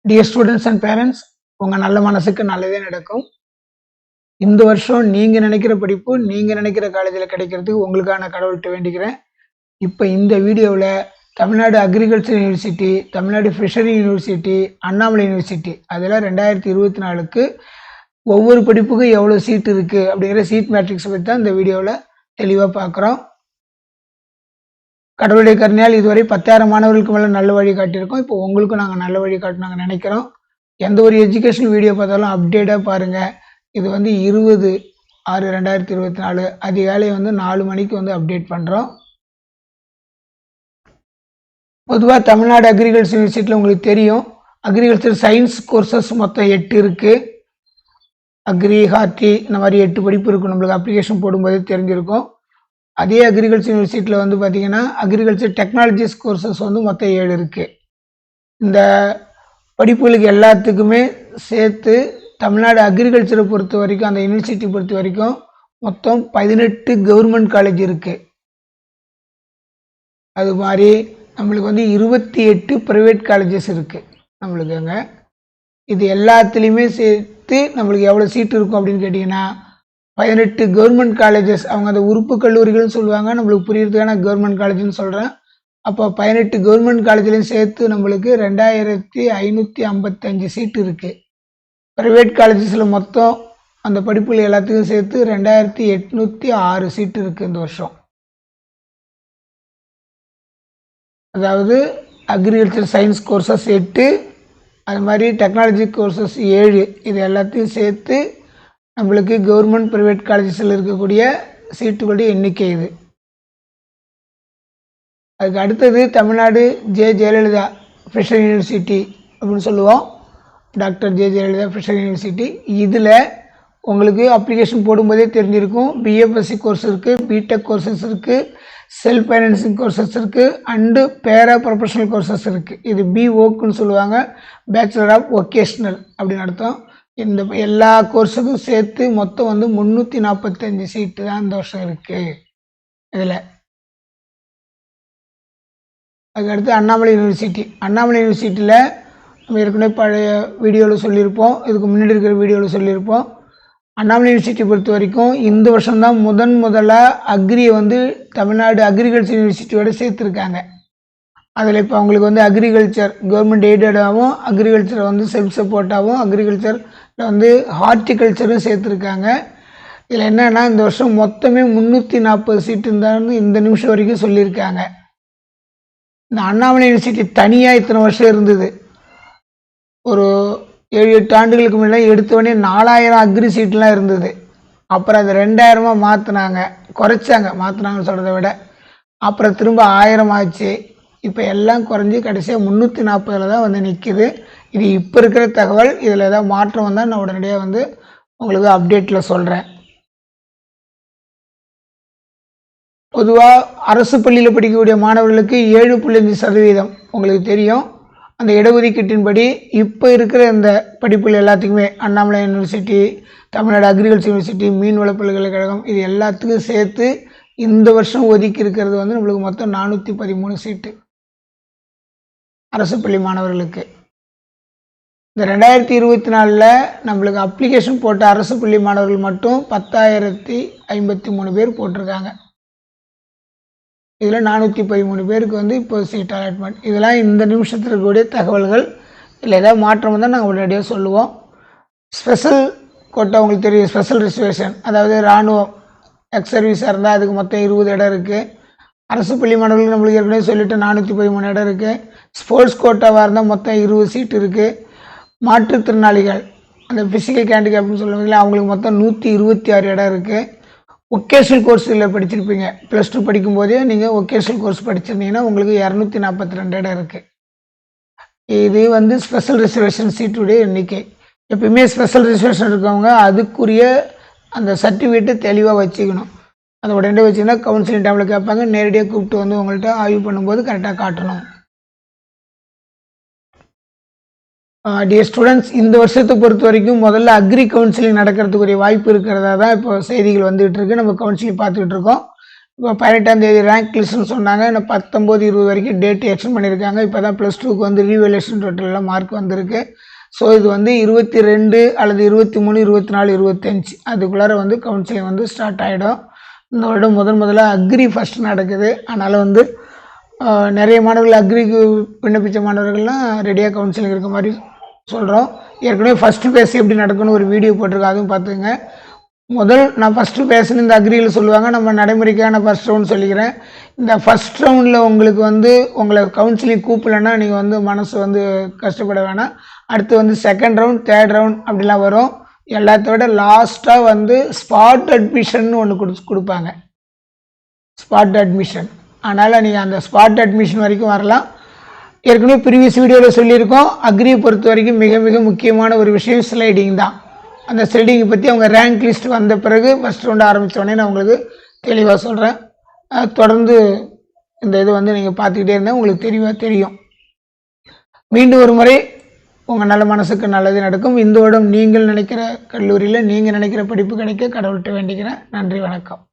Dear students and parents, உங்கள் நல்ல மனசுக்கு நல்லதே நடக்கும். இந்த வருஷம் நீங்கள் நினைக்கிற படிப்பு நீங்கள் நினைக்கிற காலேஜில் கிடைக்கிறதுக்கு உங்களுக்கான கடவுள்கிட்ட வேண்டிக்கிறேன். இப்போ இந்த வீடியோவில் Tamil Nadu agriculture university, Tamil Nadu fishery university, Annamalai university அதில் 2024க்கு ஒவ்வொரு படிப்புக்கும் எவ்வளோ சீட் இருக்குது அப்படிங்கிற சீட் மேட்ரிக்ஸை பற்றி தான் இந்த வீடியோவில் தெளிவாக பார்க்குறோம். கடவுளுடைய கருணையால் இதுவரை 10,000 மாணவர்களுக்கு மேலே நல்ல வழி காட்டியிருக்கோம். இப்போ உங்களுக்கும் நாங்கள் நல்ல வழி காட்டினாங்க நினைக்கிறோம். எந்த ஒரு எஜுகேஷனல் வீடியோ பார்த்தாலும் அப்டேட்டாக பாருங்கள். இது 20/6/2024 அதிகாலை 4 மணிக்கு அப்டேட் பண்ணுறோம். பொதுவாக தமிழ்நாடு அக்ரிகல்ச்சர் யூனிவர்சிட்டியில் உங்களுக்கு தெரியும், அக்ரிகல்ச்சர் சயின்ஸ் கோர்சஸ் மொத்தம் 8 இருக்குது. அக்ரி, ஹார்டி இந்த மாதிரி 8 படிப்பு இருக்கும். நம்மளுக்கு அப்ளிகேஷன் போடும்போதே தெரிஞ்சிருக்கும். அதே அக்ரிகல்ச்சர் யூனிவர்சிட்டியில் பார்த்தீங்கன்னா அக்ரிகல்ச்சர் டெக்னாலஜிஸ் கோர்சஸ் மொத்தம் 7 இருக்குது. இந்த படிப்புகளுக்கு எல்லாத்துக்குமே சேர்த்து தமிழ்நாடு அக்ரிகல்ச்சரை பொறுத்த வரைக்கும், அந்த யூனிவர்சிட்டி பொறுத்த வரைக்கும் மொத்தம் 18 கவர்மெண்ட் காலேஜ் இருக்குது. அது மாதிரி நம்மளுக்கு 28 ப்ரைவேட் காலேஜஸ் இருக்குது நம்மளுக்கு அங்கே. இது எல்லாத்துலேயுமே சேர்த்து நம்மளுக்கு எவ்வளோ சீட்டு இருக்கும் அப்படின்னு கேட்டிங்கன்னா, 18 கவர்மெண்ட் காலேஜஸ், அவங்க அந்த உறுப்பு கல்லூரிகள்னு சொல்லுவாங்க, நம்மளுக்கு புரியுறதுக்கான கவர்மெண்ட் காலேஜ்னு சொல்கிறேன். அப்போ 18 கவர்மெண்ட் காலேஜ்லையும் சேர்த்து நம்மளுக்கு 2555 சீட்டு இருக்குது. ப்ரைவேட் காலேஜஸில் மொத்தம் அந்த படிப்புகள் எல்லாத்துக்கும் சேர்த்து 2806 சீட்டு இருக்குது இந்த வருஷம். அதாவது அக்ரிகல்ச்சர் சயின்ஸ் கோர்சஸ் 8, அது மாதிரி டெக்னாலஜி கோர்சஸ் 7, இது எல்லாத்தையும் சேர்த்து நம்மளுக்கு கவர்மெண்ட் ப்ரைவேட் காலேஜஸில் இருக்கக்கூடிய சீட்டுகளுடைய எண்ணிக்கை இது. அதுக்கு அடுத்தது தமிழ்நாடு ஜெயலலிதா ஃபிஷரி யூனிவர்சிட்டி அப்படின்னு சொல்லுவோம். Doctor Jayalalithaa fishery university. இதில் உங்களுக்கு அப்ளிகேஷன் போடும்போதே தெரிஞ்சிருக்கும், பிஎஃப்எஸ்சி கோர்ஸ் இருக்குது, பிடெக் கோர்சஸ் இருக்குது, செல்ஃப் ஃபைனான்சிங் கோர்சஸ் இருக்குது, அண்டு பேரா ப்ரொஃபஷனல் கோர்சஸ் இருக்குது. இது பிஓக்குன்னு சொல்லுவாங்க, பேச்சுலர் ஆஃப் ஒகேஷ்னல் அப்படின்னு அர்த்தம். இந்த எல்லா கோர்ஸுக்கும் சேர்த்து மொத்தம் 345 சீட்டு தான் இந்த வருஷம் இருக்குது இதில். அதுக்கடுத்து அண்ணாமலை யூனிவர்சிட்டி. அண்ணாமலை யூனிவர்சிட்டியில் நம்ம ஏற்கனவே பழைய வீடியோவில் சொல்லியிருப்போம், இதுக்கு முன்னாடி இருக்கிற வீடியோவில் சொல்லியிருப்போம். அண்ணாமலை யூனிவர்சிட்டி பொறுத்த வரைக்கும் இந்த வருஷம்தான் முதலாக அக்ரியை தமிழ்நாடு அக்ரிகல்ச்சர் யூனிவர்சிட்டியோடு சேர்த்துருக்காங்க. அதில் இப்போ அவங்களுக்கு அக்ரிகல்ச்சர் கவர்மெண்ட் எய்டடாகவும், அக்ரிகல்ச்சரை செல்ஃப் சப்போர்ட்டாகவும், அக்ரிகல்ச்சரில் ஹார்டிகல்ச்சரும் சேர்த்துருக்காங்க. இதில் என்னென்னா இந்த வருஷம் மொத்தமே 340 சீட்டு இருந்தான்னு இந்த நிமிஷம் வரைக்கும் சொல்லியிருக்காங்க. இந்த அண்ணாமலை யூனிவர்சிட்டி தனியாக இத்தனை வருஷம் இருந்தது. ஒரு 7-8 ஆண்டுகளுக்கு முன்னாடி எடுத்தவொடனே 4000 அக்ரி சீட்லாம் இருந்தது. அப்புறம் அது 2000 மாற்றினாங்கன்னு சொல்கிறத விட அப்புறம் திரும்ப 1000 ஆச்சு. இப்போ எல்லாம் குறைஞ்சி கடைசியாக 340 தான் நிற்கிது. இது இப்போ இருக்கிற தகவல். இதில் ஏதாவது மாற்றம் வந்தால் நான் உடனடியாக உங்களுக்கு அப்டேட்டில் சொல்கிறேன். பொதுவாக அரசு பள்ளியில் படிக்கக்கூடிய மாணவர்களுக்கு 7.5% உங்களுக்கு தெரியும். அந்த இடஒதுக்கீட்டின்படி இப்போ இருக்கிற இந்த படிப்புகள் எல்லாத்துக்குமே Annamalai university, Tamil Nadu agriculture university, மீன்வள பல்கலைக்கழகம், இது எல்லாத்துக்கும் சேர்த்து இந்த வருஷம் ஒதுக்கி இருக்கிறது நம்மளுக்கு மொத்தம் 413 சீட்டு அரசு பள்ளி மாணவர்களுக்கு. இந்த 2024 நம்மளுக்கு அப்ளிகேஷன் போட்ட அரசு பள்ளி மாணவர்கள் மட்டும் 10,053 பேர் போட்டிருக்காங்க. இதில் 413 பேருக்கு இப்போ சீட் அலாட்மெண்ட். இதெல்லாம் இந்த நிமிஷத்தில் இருக்கக்கூடிய தகவல்கள். இல்லை ஏதாவது மாற்றம் வந்தால் நாங்கள் உடனடியாக சொல்லுவோம். ஸ்பெஷல் கோட்டா உங்களுக்கு தெரியும், ஸ்பெஷல் ரிசர்வேஷன், அதாவது இராணுவம் எக்ஸ் சர்வீஸாக இருந்தால் அதுக்கு மொத்தம் 20 இடம் இருக்குது. அரசு பள்ளி மாணவர்களுக்கு நம்மளுக்கு ஏற்கனவே சொல்லிவிட்டு 413 இடம் இருக்குது. ஸ்போர்ட்ஸ் கோட்டாவாக இருந்தால் மொத்தம் 20 சீட் இருக்குது. மாற்றுத்திறனாளிகள், அந்த ஃபிசிக்கல் ஹேண்டிகேப்னு சொல்லுவாங்களே, அவங்களுக்கு மொத்தம் 126 இடம் இருக்குது. ஒகேஷ்னல் கோர்ஸில் படிச்சிருப்பீங்க, +2 படிக்கும்போதே நீங்கள் ஒகேஷ்னல் கோர்ஸ் படிச்சிருந்தீங்கன்னா உங்களுக்கு 242 இடம் இருக்குது. இது ஸ்பெஷல் ரிசர்வேஷன் சீட்டுடைய எண்ணிக்கை. எப்பயுமே ஸ்பெஷல் ரிசர்வேஷன் இருக்கவங்க அதுக்குரிய அந்த சர்டிஃபிகேட்டை தெளிவாக வச்சுக்கணும். அதை உடனே வச்சுன்னா கவுன்சிலிங் டைமில் கேட்பாங்க, நேரடியாக கூப்பிட்டு உங்கள்கிட்ட ஆய்வு பண்ணும்போது கரெக்டாக காட்டணும். டியர் ஸ்டூடெண்ட்ஸ், இந்த வருஷத்தை பொறுத்த வரைக்கும் முதல்ல அக்ரி கவுன்சிலிங் நடக்கிறதுக்குரிய வாய்ப்பு இருக்கிறதா தான் இப்போ செய்திகள் வந்துகிட்டு இருக்கு. நம்ம கவுன்சிலிங் பார்த்துக்கிட்டு இருக்கோம். இப்போ 18ஆம் தேதி ரேங்க் லிஸ்ட்னு சொன்னாங்க. இன்னும் 19, 20 வரைக்கும் டேட் எக்ஸ்டெண்ட் பண்ணியிருக்காங்க. இப்போ தான் +2க்கு வந்து ரீவேல்யூஷன் டோட்டலில் மார்க் வந்திருக்கு. ஸோ இது வந்து 22 அல்லது 23, 24, 25 அதுக்குள்ளார வந்து கவுன்சிலிங் வந்து ஸ்டார்ட் ஆகிடும். இந்த வருடம் முதலாக அக்ரி ஃபஸ்ட் நடக்குது. அதனால் வந்து நிறைய மாணவர்கள் அக்ரிக்கு விண்ணப்பித்த மாணவர்கள்லாம் ரெடியாக கவுன்சிலிங் இருக்க மாதிரி சொல்கிறோம். ஏற்கனவே ஃபஸ்ட்டு பேஸ் எப்படி நடக்குன்னு ஒரு வீடியோ போட்டிருக்கோம், அதுவும் பார்த்துங்க. நான் ஃபஸ்ட்டு பேசுன்னு இந்த அக்ரியில் சொல்லுவாங்க, நம்ம நடைமுறைக்கான ஃபஸ்ட் ரவுண்ட் சொல்லிக்கிறேன். இந்த ஃபஸ்ட் ரவுண்டில் உங்களுக்கு வந்து உங்களை கவுன்சிலிங் கூப்பிடலன்னா நீங்கள் வந்து மனசு வந்து கஷ்டப்பட வேணாம். அடுத்து வந்து செகண்ட் ரவுண்ட், தேர்ட் ரவுண்ட் அப்படிலாம் வரும். எல்லாத்தோட லாஸ்ட்டாக வந்து ஸ்பாட் அட்மிஷன் ஒன்று கொடுப்பாங்க, ஸ்பாட் அட்மிஷன். அதனால் நீங்கள் அந்த ஸ்பாட் அட்மிஷன் வரைக்கும் வரலாம். ஏற்கனவே ப்ரீவியஸ் வீடியோவில் சொல்லியிருக்கோம், அக்ரியை பொறுத்த வரைக்கும் மிக மிக முக்கியமான ஒரு விஷயம் ஸ்லைடிங் தான். அந்த ஸ்லைடிங்கை பற்றி அவங்க ரேங்க் லிஸ்ட் வந்த பிறகு ஃபஸ்ட் ரவுண்டு ஆரம்பித்தோடனே நான் உங்களுக்கு தெளிவாக சொல்கிறேன். தொடர்ந்து இந்த இது வந்து நீங்கள் பார்த்துக்கிட்டே இருந்தால் உங்களுக்கு தெளிவாக தெரியும். மீண்டும் ஒரு முறை உங்கள் நல்ல மனசுக்கு நல்லது நடக்கும். இந்த வருடம் நீங்கள் நினைக்கிற கல்லூரியில் நீங்கள் நினைக்கிற படிப்பு கிடைக்க கடவுள்கிட்ட வேண்டிக்கிறேன். நன்றி, வணக்கம்.